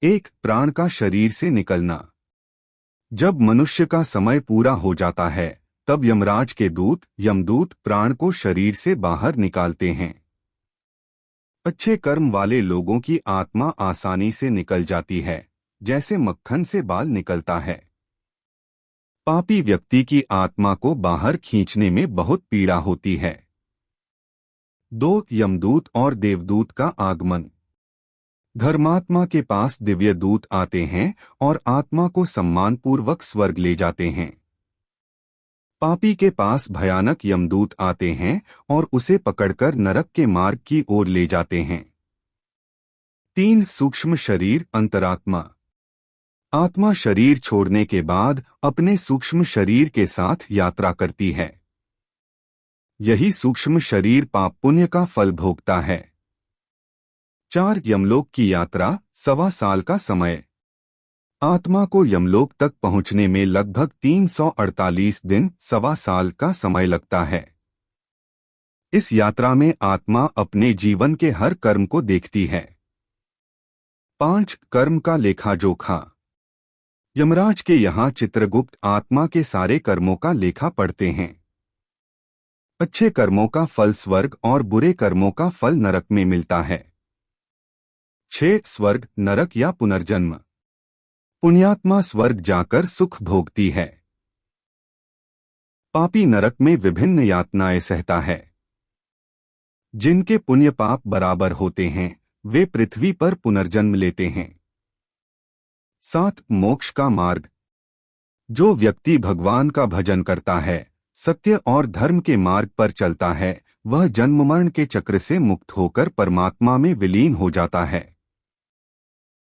एक, प्राण का शरीर से निकलना। जब मनुष्य का समय पूरा हो जाता है तब यमराज के दूत यमदूत प्राण को शरीर से बाहर निकालते हैं। अच्छे कर्म वाले लोगों की आत्मा आसानी से निकल जाती है, जैसे मक्खन से बाल निकलता है। पापी व्यक्ति की आत्मा को बाहर खींचने में बहुत पीड़ा होती है। 2, यमदूत और देवदूत का आगमन। धर्मात्मा के पास दिव्य दूत आते हैं और आत्मा को सम्मानपूर्वक स्वर्ग ले जाते हैं। पापी के पास भयानक यमदूत आते हैं और उसे पकड़कर नरक के मार्ग की ओर ले जाते हैं। 3, सूक्ष्म शरीर अंतरात्मा। आत्मा शरीर छोड़ने के बाद अपने सूक्ष्म शरीर के साथ यात्रा करती है। यही सूक्ष्म शरीर पाप पुण्य का फल भोगता है। 4, यमलोक की यात्रा 1.25 साल का समय। आत्मा को यमलोक तक पहुंचने में लगभग 348 दिन 1.25 साल का समय लगता है। इस यात्रा में आत्मा अपने जीवन के हर कर्म को देखती है। 5, कर्म का लेखा जोखा। यमराज के यहाँ चित्रगुप्त आत्मा के सारे कर्मों का लेखा पढ़ते हैं। अच्छे कर्मों का फल स्वर्ग और बुरे कर्मों का फल नरक में मिलता है। 6, स्वर्ग नरक या पुनर्जन्म। पुण्यात्मा स्वर्ग जाकर सुख भोगती है। पापी नरक में विभिन्न यातनाएं सहता है। जिनके पुण्य पाप बराबर होते हैं वे पृथ्वी पर पुनर्जन्म लेते हैं। 7, मोक्ष का मार्ग। जो व्यक्ति भगवान का भजन करता है, सत्य और धर्म के मार्ग पर चलता है, वह जन्म मरण के चक्र से मुक्त होकर परमात्मा में विलीन हो जाता है।